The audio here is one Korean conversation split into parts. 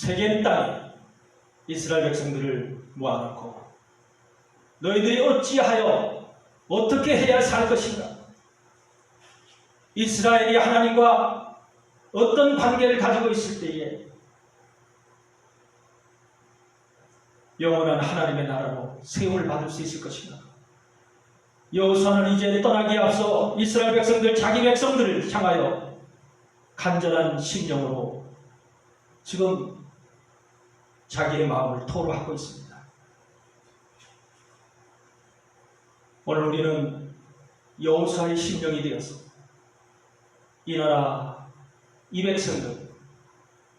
세겜 땅에 이스라엘 백성들을 모아놓고 너희들이 어찌하여 어떻게 해야 살 것인가? 이스라엘이 하나님과 어떤 관계를 가지고 있을 때에 영원한 하나님의 나라로 세움을 받을 수 있을 것인가? 여호수아는 이제 떠나기에 앞서 이스라엘 백성들, 자기 백성들을 향하여 간절한 심령으로 지금 자기의 마음을 토로하고 있습니다. 오늘 우리는 여호수아의 심령이 되어서 이 나라, 이 백성들,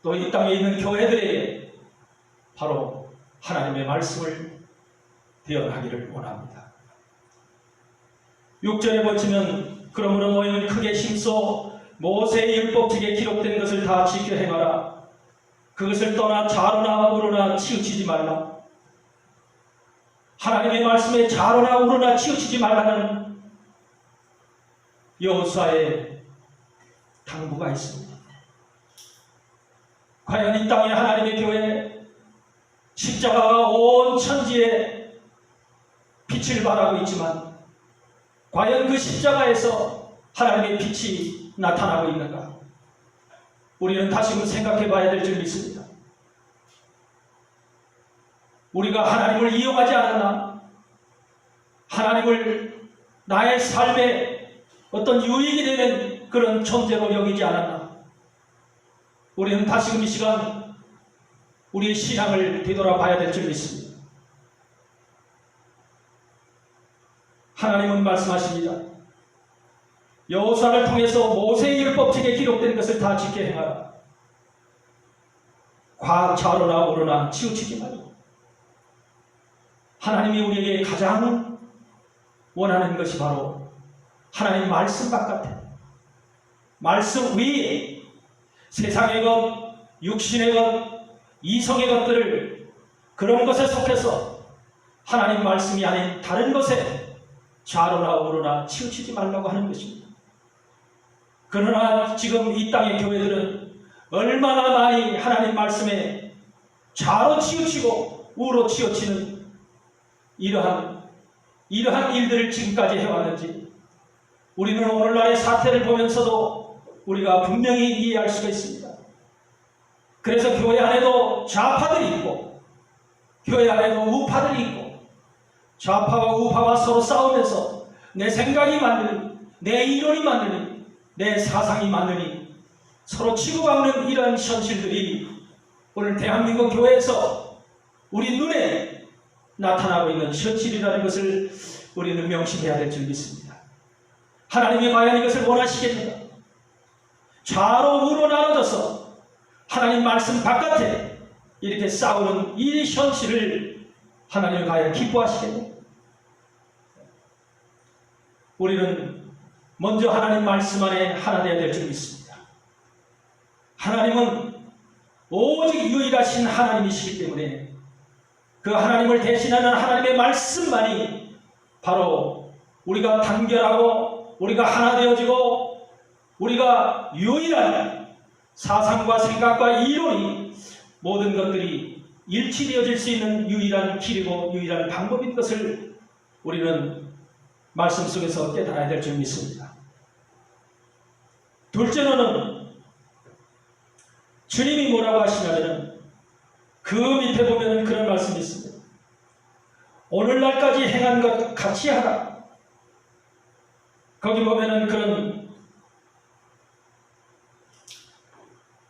또 이 땅에 있는 교회들에게 바로 하나님의 말씀을 대언하기를 원합니다. 6절에 보시면 그러므로 너희는 크게 힘써 모세의 율법책에 기록된 것을 다 지켜 행하라. 그것을 떠나 좌로나 우로나 치우치지 말라. 하나님의 말씀에 좌로나 우로나 치우치지 말라는 여호수아의 당부가 있습니다. 과연 이 땅에 하나님의 교회 십자가가 온 천지에 빛을 발하고 있지만 과연 그 십자가에서 하나님의 빛이 나타나고 있는가? 우리는 다시금 생각해 봐야 될 줄 믿습니다. 우리가 하나님을 이용하지 않았나? 하나님을 나의 삶에 어떤 유익이 되는 그런 존재로 여기지 않았나? 우리는 다시금 이 시간 우리의 신앙을 되돌아봐야 될 줄 믿습니다. 하나님은 말씀하십니다. 여호수아를 통해서 모세의 율법책에 기록된 것을 다 지켜 행하라. 좌로나 우로나 치우치지 말고. 하나님이 우리에게 가장 원하는 것이 바로 하나님 말씀 바깥에, 말씀 위에 세상의 것, 육신의 것, 이성의 것들을 그런 것에 속해서 하나님 말씀이 아닌 다른 것에 좌로나 우로나 치우치지 말라고 하는 것입니다. 그러나 지금 이 땅의 교회들은 얼마나 많이 하나님 말씀에 좌로 치우치고 우로 치우치는 이러한 일들을 지금까지 해왔는지 우리는 오늘날의 사태를 보면서도 우리가 분명히 이해할 수가 있습니다. 그래서 교회 안에도 좌파들이 있고 교회 안에도 우파들이 있고 좌파와 우파가 서로 싸우면서 내 생각이 맞느니 내 이론이 맞느니 내 사상이 맞느니 서로 치고받는 이런 현실들이 오늘 대한민국 교회에서 우리 눈에 나타나고 있는 현실이라는 것을 우리는 명심해야 될 줄 믿습니다. 하나님이 과연 이것을 원하시겠는가? 좌로 우로 나눠져서 하나님 말씀 바깥에 이렇게 싸우는 이 현실을 하나님이 과연 기뻐하시겠는가? 우리는 먼저 하나님 말씀 안에 하나 되어야 될 줄 믿습니다. 하나님은 오직 유일하신 하나님이시기 때문에 그 하나님을 대신하는 하나님의 말씀만이 바로 우리가 단결하고 우리가 하나 되어지고 우리가 유일한 사상과 생각과 이론이 모든 것들이 일치되어질 수 있는 유일한 길이고 유일한 방법인 것을 우리는 말씀 속에서 깨달아야 될 줄 믿습니다. 둘째로는 주님이 뭐라고 하시냐면 그 밑에 보면 그런 말씀이 있습니다. 오늘날까지 행한 것 같이 하라. 거기 보면은 그런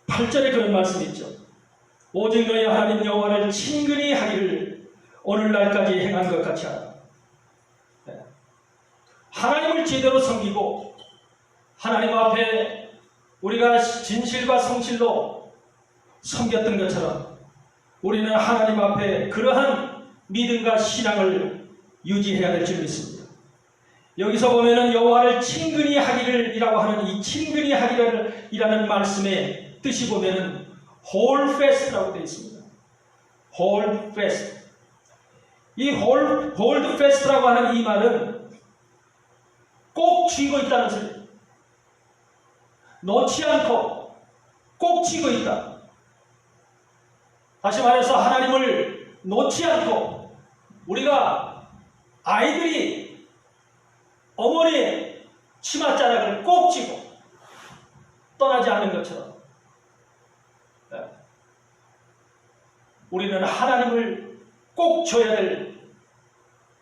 8절에 그런 말씀이 있죠. 오직 너희 하나님 여호와를 친근히 하기를 오늘날까지 행한 것 같이 하라. 하나님을 제대로 섬기고 하나님 앞에 우리가 진실과 성실로 섬겼던 것처럼 우리는 하나님 앞에 그러한 믿음과 신앙을 유지해야 될 줄 믿습니다. 여기서 보면은 여호와를 친근히 하기를이라고 하는 이 친근히 하기를이라는 말씀의 뜻이 보면은 hold fast라고 되어 있습니다. hold fast. 이 hold fast라고 하는 이 말은 꼭 쥐고 있다는 소리예요. 놓지 않고 꼭 쥐고 있다. 다시 말해서 하나님을 놓지 않고 우리가 아이들이 어머니의 치맛자락을 꼭 쥐고 떠나지 않는 것처럼 우리는 하나님을 꼭 줘야 될,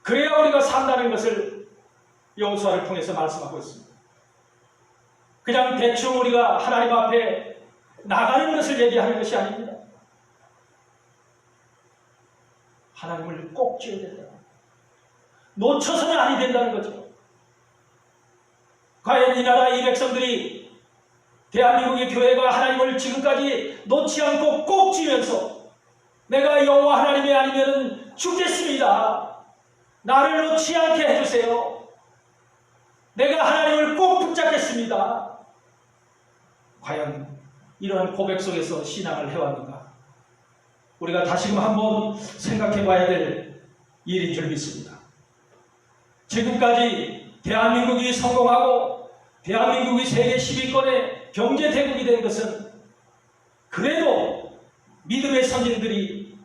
그래야 우리가 산다는 것을 여호수아를 통해서 말씀하고 있습니다. 그냥 대충 우리가 하나님 앞에 나가는 것을 얘기하는 것이 아닙니다. 하나님을 꼭 쥐어야 된다. 놓쳐서는 아니 된다는 거죠. 과연 이 나라 이 백성들이 대한민국의 교회가 하나님을 지금까지 놓지 않고 꼭 쥐면서 내가 여호와 하나님이 아니면 죽겠습니다. 나를 놓지 않게 해주세요. 내가 하나님을 꼭 붙잡겠습니다. 과연 이러한 고백 속에서 신앙을 해왔는가? 우리가 다시금 한번 생각해 봐야 될 일인 줄 믿습니다. 지금까지 대한민국이 성공하고 대한민국이 세계 10위권의 경제대국이 된 것은 그래도 믿음의 선진들이,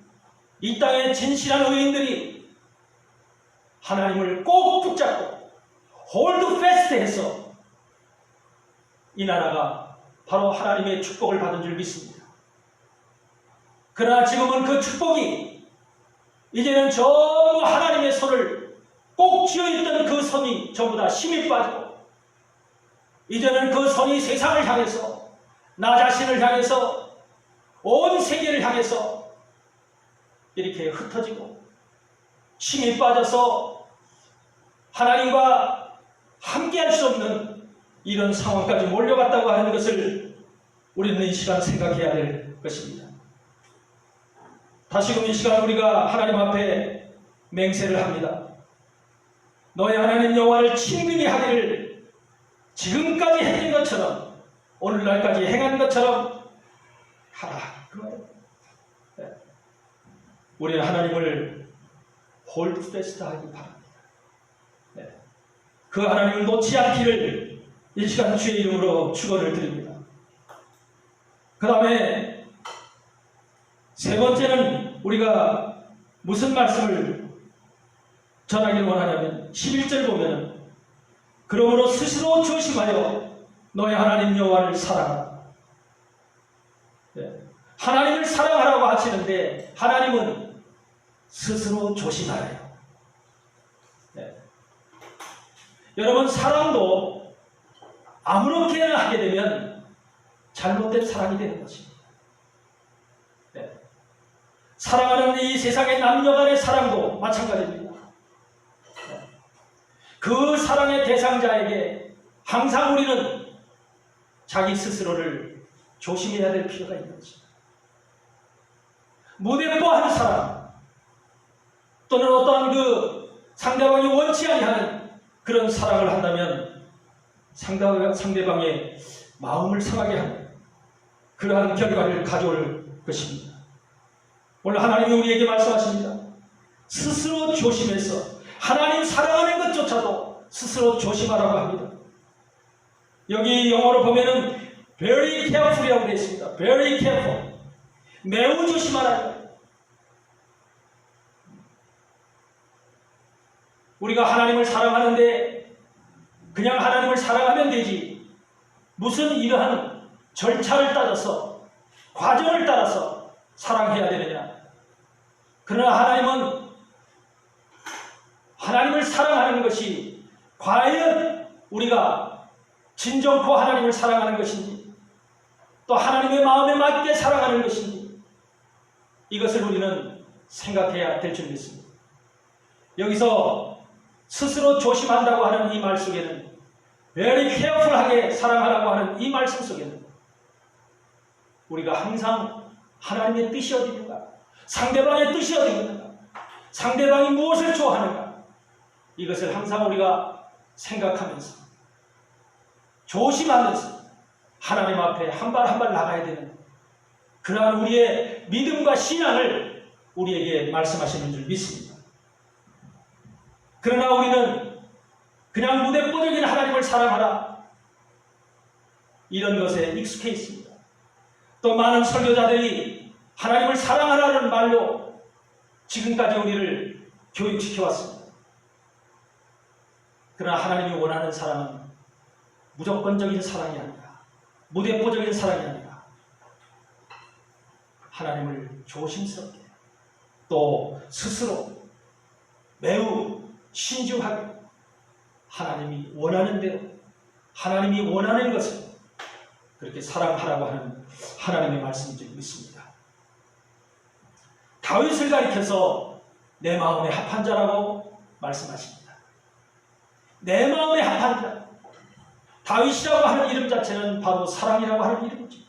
이 땅의 진실한 의인들이 하나님을 꼭 붙잡고 홀드 패스트 해서 이 나라가 바로 하나님의 축복을 받은 줄 믿습니다. 그러나 지금은 그 축복이 이제는 전부 하나님의 손을 꼭 쥐어있던 그 손이 전부 다 힘이 빠지고 이제는 그 손이 세상을 향해서, 나 자신을 향해서, 온 세계를 향해서 이렇게 흩어지고 힘이 빠져서 하나님과 함께할 수 없는 이런 상황까지 몰려갔다고 하는 것을 우리는 이 시간 생각해야 될 것입니다. 다시금 이 시간 우리가 하나님 앞에 맹세를 합니다. 너의 하나님 여호와를 친근히 하기를 지금까지 했던 것처럼, 오늘날까지 행한 것처럼 하라. 그 말입니다. 우리는 하나님을 홀드 패스트 하기 바랍니다. 그 하나님을 놓지 않기를 이 시간 주의 이름으로 축원을 드립니다. 그 다음에 세 번째는 우리가 무슨 말씀을 전하기를 원하냐면 11절 보면 그러므로 스스로 조심하여 너의 하나님 여호와를 사랑하라. 하나님을 사랑하라고 하시는데 하나님은 스스로 조심하래요. 여러분, 사랑도 아무렇게나 하게 되면 잘못된 사랑이 되는 것입니다. 사랑하는 이 세상의 남녀 간의 사랑도 마찬가지입니다. 그 사랑의 대상자에게 항상 우리는 자기 스스로를 조심해야 될 필요가 있는 것입니다. 무대뽀한 사랑 또는 어떠한 그 상대방이 원치 아니하는 그런 사랑을 한다면 상대방의 마음을 상하게 하는 그러한 결과를 가져올 것입니다. 오늘 하나님이 우리에게 말씀하십니다. 스스로 조심해서 하나님 사랑하는 것조차도 스스로 조심하라고 합니다. 여기 영어로 보면은 very careful이라고 되어 있습니다. very careful. 매우 조심하라. 우리가 하나님을 사랑하는데 그냥 하나님을 사랑하면 되지 무슨 이러한 절차를 따라서 과정을 따라서 사랑해야 되느냐. 그러나 하나님은 하나님을 사랑하는 것이 과연 우리가 진정코 하나님을 사랑하는 것인지 또 하나님의 마음에 맞게 사랑하는 것인지 이것을 우리는 생각해야 될 줄 믿습니다. 여기서 스스로 조심한다고 하는 이 말 속에는 very careful하게 사랑하라고 하는 이 말씀 속에는 우리가 항상 하나님의 뜻이 어디 있는가, 상대방의 뜻이 어디 있는가, 상대방이 무엇을 좋아하는가 이것을 항상 우리가 생각하면서 조심하면서 하나님 앞에 한 발 한 발 나가야 되는 그러한 우리의 믿음과 신앙을 우리에게 말씀하시는 줄 믿습니다. 그러나 우리는 그냥 무대뽀적인 하나님을 사랑하라 이런 것에 익숙해 있습니다. 또 많은 설교자들이 하나님을 사랑하라는 말로 지금까지 우리를 교육시켜왔습니다. 그러나 하나님이 원하는 사랑은 무조건적인 사랑이 아니라, 무대포적인 사랑이 아니라 하나님을 조심스럽게 또 스스로 매우 신중하게 하나님이 원하는 대로, 하나님이 원하는 것을 그렇게 사랑하라고 하는 하나님의 말씀이 좀 있습니다. 다윗을 가리켜서 내 마음에 합한 자라고 말씀하십니다. 내 마음에 합한 자. 다윗이라고 하는 이름 자체는 바로 사랑이라고 하는 이름이죠.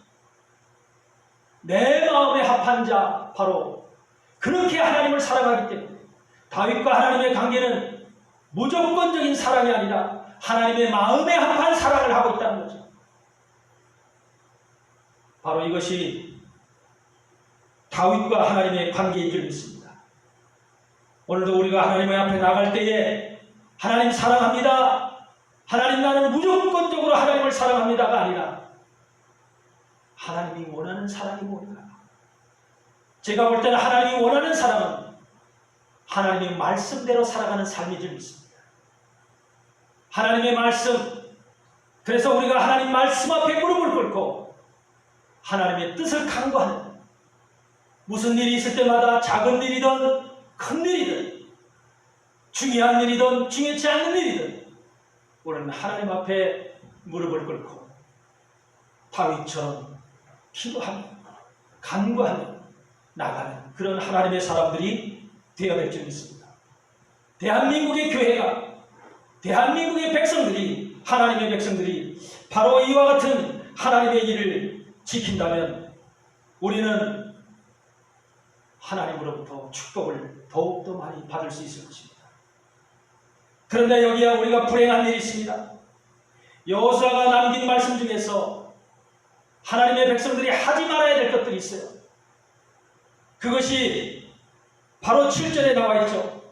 내 마음에 합한 자, 바로 그렇게 하나님을 사랑하기 때문에 다윗과 하나님의 관계는 무조건적인 사랑이 아니라 하나님의 마음에 합한 사랑을 하고 있다는 거죠. 바로 이것이 다윗과 하나님의 관계인 줄 믿습니다. 오늘도 우리가 하나님의 앞에 나갈 때에 하나님 사랑합니다, 하나님 나는 무조건적으로 하나님을 사랑합니다가 아니라 하나님이 원하는 사랑이 뭘까? 제가 볼 때는 하나님이 원하는 사랑은 하나님의 말씀대로 살아가는 삶인 줄 믿습니다. 하나님의 말씀, 그래서 우리가 하나님 말씀 앞에 무릎을 꿇고 하나님의 뜻을 간구하는, 무슨 일이 있을 때마다 작은 일이든 큰 일이든 중요한 일이든 중요치 않는 일이든 우리는 하나님 앞에 무릎을 꿇고 다윗처럼 기도하며 간구하며 나가는 그런 하나님의 사람들이 되어야 될 줄 믿습니다. 대한민국의 교회가, 대한민국의 백성들이, 하나님의 백성들이 바로 이와 같은 하나님의 일을 지킨다면 우리는 하나님으로부터 축복을 더욱더 많이 받을 수 있을 것입니다. 그런데 여기에 우리가 불행한 일이 있습니다. 여호수아가 남긴 말씀 중에서 하나님의 백성들이 하지 말아야 될 것들이 있어요. 그것이 바로 7절에 나와 있죠.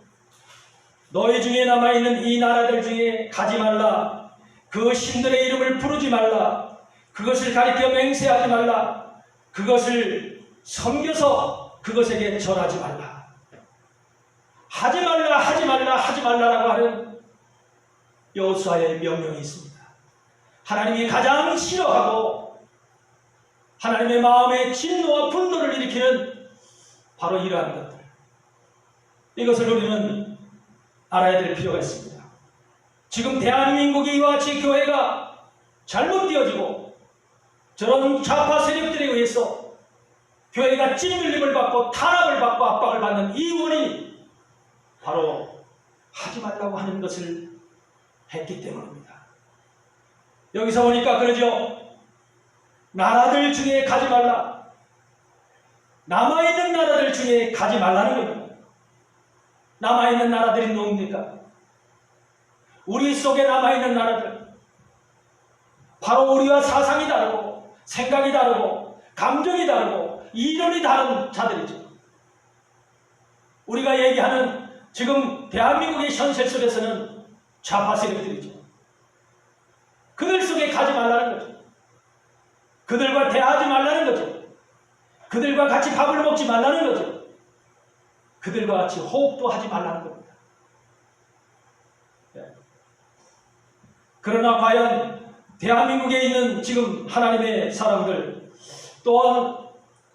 너희 중에 남아있는 이 나라들 중에 가지 말라. 그 신들의 이름을 부르지 말라. 그것을 가리켜 맹세하지 말라. 그것을 섬겨서 그것에게 절하지 말라. 하지 말라, 하지 말라, 하지 말라라고 하는 여호수아의 명령이 있습니다. 하나님이 가장 싫어하고 하나님의 마음에 진노와 분노를 일으키는 바로 이러한 것들, 이것을 우리는 알아야 될 필요가 있습니다. 지금 대한민국이 이와 같이 교회가 잘못 되어지고 저런 좌파 세력들에 의해서 교회가 찔림을 받고 탄압을 받고 압박을 받는 이 원인이 바로 하지 말라고 하는 것을 했기 때문입니다. 여기서 보니까 그러죠. 나라들 중에 가지 말라. 남아있는 나라들 중에 가지 말라는 겁니다. 남아있는 나라들이 뭡니까? 우리 속에 남아있는 나라들, 바로 우리와 사상이 다르고 생각이 다르고 감정이 다르고 이론이 다른 자들이죠. 우리가 얘기하는 지금 대한민국의 현실 속에서는 좌파 세력들이죠. 그들 속에 가지 말라는 거죠. 그들과 대화하지 말라는 거죠. 그들과 같이 밥을 먹지 말라는 거죠. 그들과 같이 호흡도 하지 말라는 겁니다. 그러나 과연 대한민국에 있는 지금 하나님의 사람들, 또한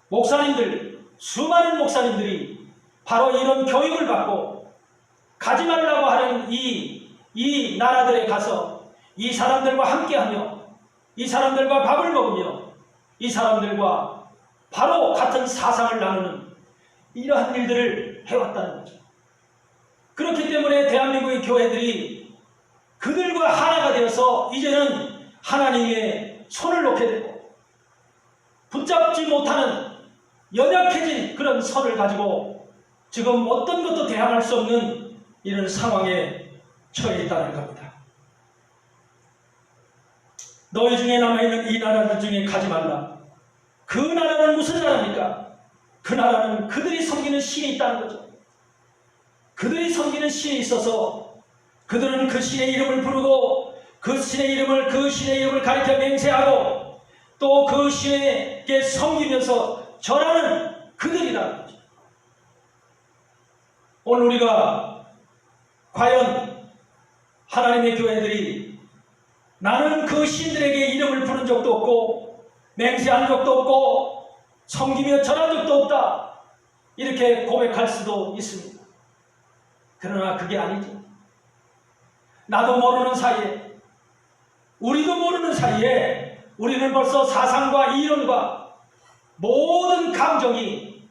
목사님들, 수많은 목사님들이 바로 이런 교육을 받고 가지 말라고 하는 이 나라들에 가서 이 사람들과 함께하며 이 사람들과 밥을 먹으며 이 사람들과 바로 같은 사상을 나누는 이러한 일들을 해왔다는 거죠. 그렇기 때문에 대한민국의 교회들이 그들과 하나가 되어서 이제는 하나님의 손을 놓게 되고 붙잡지 못하는 연약해진 그런 선을 가지고 지금 어떤 것도 대항할 수 없는 이런 상황에 처해 있다는 겁니다. 너희 중에 남아있는 이 나라들 중에 가지 말라. 그 나라는 무슨 나라입니까? 그 나라는 그들이 섬기는 신이 있다는 거죠. 그들이 섬기는 신이 있어서 그들은 그 신의 이름을 부르고 그 신의 이름을 가리켜 맹세하고 또 그 신에게 섬기면서 절하는 그들이라는 거죠. 오늘 우리가 과연 하나님의 교회들이 나는 그 신들에게 이름을 부른 적도 없고 맹세한 적도 없고 섬기며 절한 적도 없다, 이렇게 고백할 수도 있습니다. 그러나 그게 아니죠. 나도 모르는 사이에, 우리도 모르는 사이에 우리는 벌써 사상과 이론과 모든 감정이,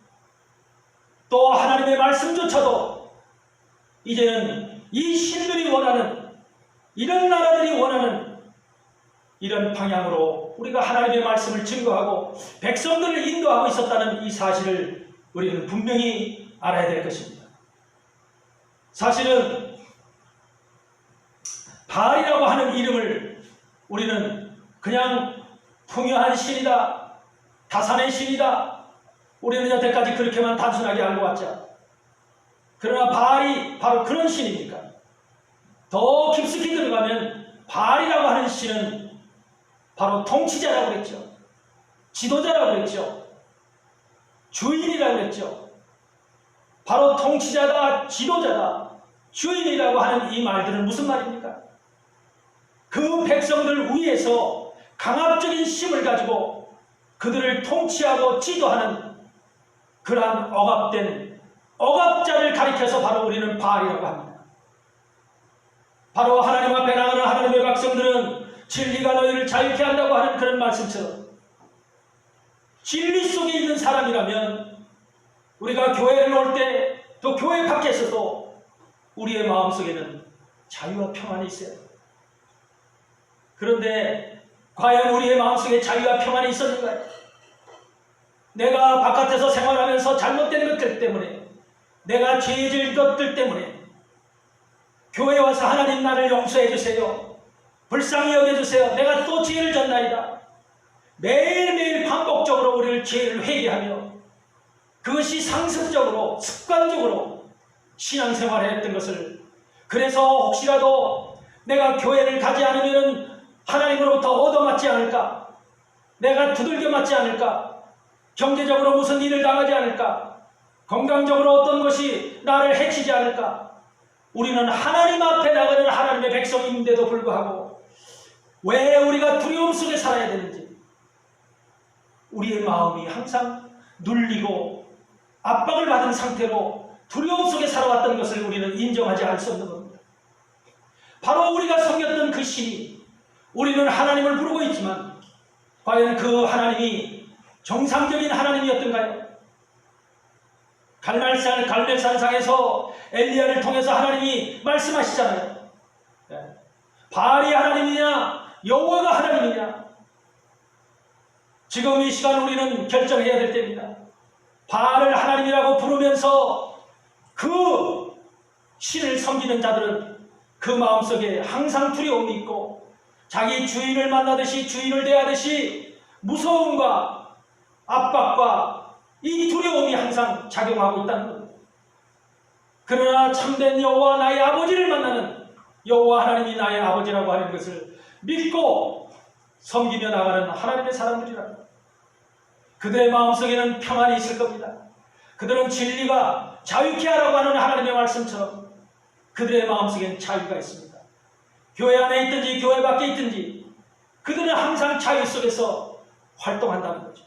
또 하나님의 말씀조차도 이제는 이 신들이 원하는, 이런 나라들이 원하는 이런 방향으로 우리가 하나님의 말씀을 증거하고 백성들을 인도하고 있었다는 이 사실을 우리는 분명히 알아야 될 것입니다. 사실은 바알이라고 하는 이름을 우리는 그냥 풍요한 신이다, 다산의 신이다, 우리는 여태까지 그렇게만 단순하게 알고 왔죠. 그러나 바알이 바로 그런 신입니까? 더 깊숙이 들어가면 바알이라고 하는 신은 바로 통치자라고 그랬죠. 지도자라고 그랬죠. 주인이라고 그랬죠. 바로 통치자다, 지도자다, 주인이라고 하는 이 말들은 무슨 말입니까? 그 백성들 위에서 강압적인 힘을 가지고 그들을 통치하고 지도하는 그러한 억압된 억압자를 가리켜서 바로 우리는 바알이라고 합니다. 바로 하나님 앞에 나가는 하나님의 백성들은 진리가 너희를 자유케 한다고 하는 그런 말씀처럼 진리 속에 있는 사람이라면 우리가 교회를 올 때, 또 교회 밖에서도 우리의 마음속에는 자유와 평안이 있어요. 그런데 과연 우리의 마음속에 자유와 평안이 있었는가요? 내가 바깥에서 생활하면서 잘못된 것들 때문에, 내가 죄 지은 것들 때문에 교회에 와서 하나님 나를 용서해 주세요, 불쌍히 여겨주세요, 내가 또 죄를 졌나이다, 매일매일 반복적으로 우리를 죄를 회개하며 그것이 상습적으로 습관적으로 신앙생활을 했던 것을, 그래서 혹시라도 내가 교회를 가지 않으면 하나님으로부터 얻어맞지 않을까, 내가 두들겨 맞지 않을까, 경제적으로 무슨 일을 당하지 않을까, 건강적으로 어떤 것이 나를 해치지 않을까, 우리는 하나님 앞에 나가는 하나님의 백성인데도 불구하고 왜 우리가 두려움 속에 살아야 되는지, 우리의 마음이 항상 눌리고 압박을 받은 상태로 두려움 속에 살아왔던 것을 우리는 인정하지 않을 수 없는 겁니다. 바로 우리가 섬겼던 그 신이, 우리는 하나님을 부르고 있지만 과연 그 하나님이 정상적인 하나님이었던가요? 갈멜산상에서 엘리야를 통해서 하나님이 말씀하시잖아요. 바알이 하나님이냐 여호와가 하나님이냐, 지금 이 시간 우리는 결정해야 될 때입니다. 바알을 하나님이라고 부르면서 그 신을 섬기는 자들은 그 마음속에 항상 두려움이 있고 자기 주인을 만나듯이, 주인을 대하듯이 무서움과 압박과 이 두려움이 항상 작용하고 있다는 겁니다. 그러나 참된 여호와 나의 아버지를 만나는 여호와 하나님이 나의 아버지라고 하는 것을 믿고 섬기며 나가는 하나님의 사람들이라, 그들의 마음속에는 평안이 있을 겁니다. 그들은 진리가 자유케 하라고 하는 하나님의 말씀처럼 그들의 마음속에는 자유가 있습니다. 교회 안에 있든지 교회 밖에 있든지 그들은 항상 자유 속에서 활동한다는 거죠.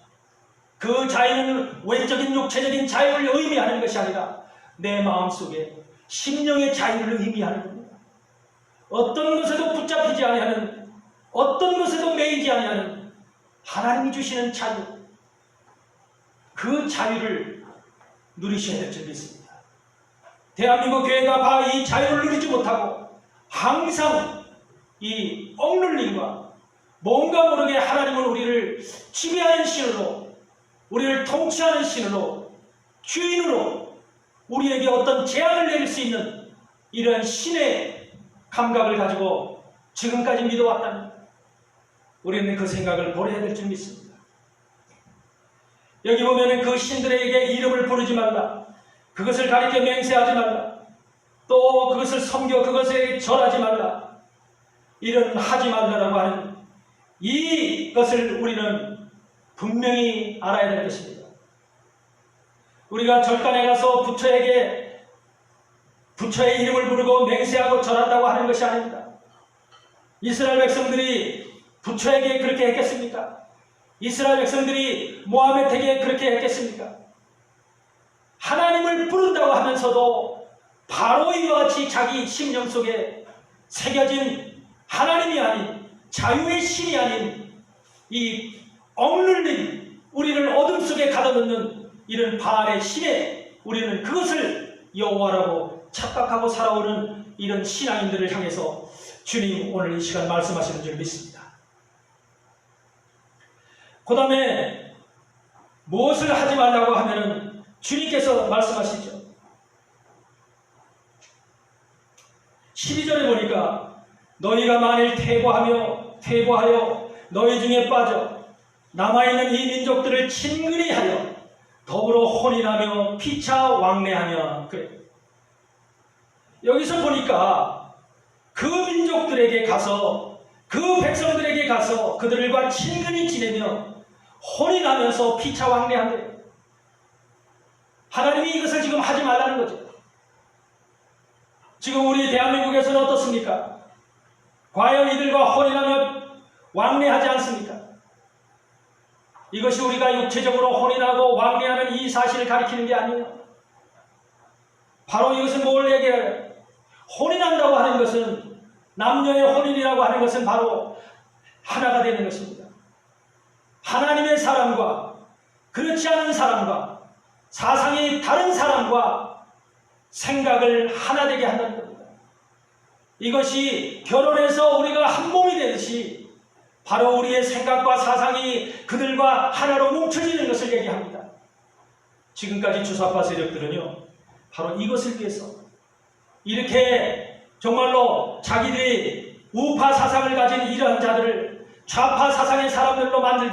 그 자유는 외적인 육체적인 자유를 의미하는 것이 아니라 내 마음속에 심령의 자유를 의미하는 겁니다. 어떤 것에도 붙잡히지 아니하는, 어떤 것에도 매이지 아니하는 하나님이 주시는 자유, 그 자유를 누리셔야 될 줄 믿습니다. 대한민국 교회가 이 자유를 누리지 못하고 항상 이 억눌림과 뭔가 모르게 하나님은 우리를 지배하는 신으로, 우리를 통치하는 신으로, 주인으로 우리에게 어떤 제한을 내릴 수 있는 이런 신의 감각을 가지고 지금까지 믿어왔다면 우리는 그 생각을 버려야 될 줄 믿습니다. 여기 보면은 그 신들에게 이름을 부르지 말라, 그것을 가리켜 맹세하지 말라, 또 그것을 섬겨 그것에 절하지 말라, 이런 하지 말라라고 하는 이것을 우리는 분명히 알아야 될 것입니다. 우리가 절간에 가서 부처의 이름을 부르고 맹세하고 절한다고 하는 것이 아닙니다. 이스라엘 백성들이 부처에게 그렇게 했겠습니까? 이스라엘 백성들이 모하메드에게 그렇게 했겠습니까? 하나님을 부른다고 하면서도 바로 이와 같이 자기 심령 속에 새겨진 하나님이 아닌 자유의 신이 아닌 이 억눌린 우리를 어둠 속에 가둬놓는 이런 바알의 신에 우리는 그것을 여호와라고 착각하고 살아오는 이런 신앙인들을 향해서 주님 오늘 이 시간 말씀하시는 줄 믿습니다. 그 다음에 무엇을 하지 말라고 하면은 주님께서 말씀하시죠. 12절에 보니까 너희가 만일 퇴보하여 너희 중에 빠져 남아있는 이 민족들을 친근히 하여 더불어 혼인하며 피차 왕래하며 그래. 여기서 보니까 그 민족들에게 가서 그 백성들에게 가서 그들과 친근히 지내며 혼인하면서 피차 왕래한대요. 하나님이 이것을 지금 하지 말라는 거죠. 지금 우리 대한민국에서는 어떻습니까? 과연 이들과 혼인하며 왕래하지 않습니까? 이것이 우리가 육체적으로 혼인하고 왕래하는 이 사실을 가리키는 게 아니에요. 바로 이것은 뭘 얘기해요? 혼인한다고 하는 것은 남녀의 혼인이라고 하는 것은 바로 하나가 되는 것입니다. 하나님의 사람과 그렇지 않은 사람과 사상이 다른 사람과 생각을 하나 되게 한다는 겁니다. 이것이 결혼해서 우리가 한 몸이 되듯이 바로 우리의 생각과 사상이 그들과 하나로 뭉쳐지는 것을 얘기합니다. 지금까지 주사파 세력들은요, 바로 이것을 위해서 이렇게 정말로 자기들이 우파 사상을 가진 이러한 자들을 좌파 사상의 사람들로 만들기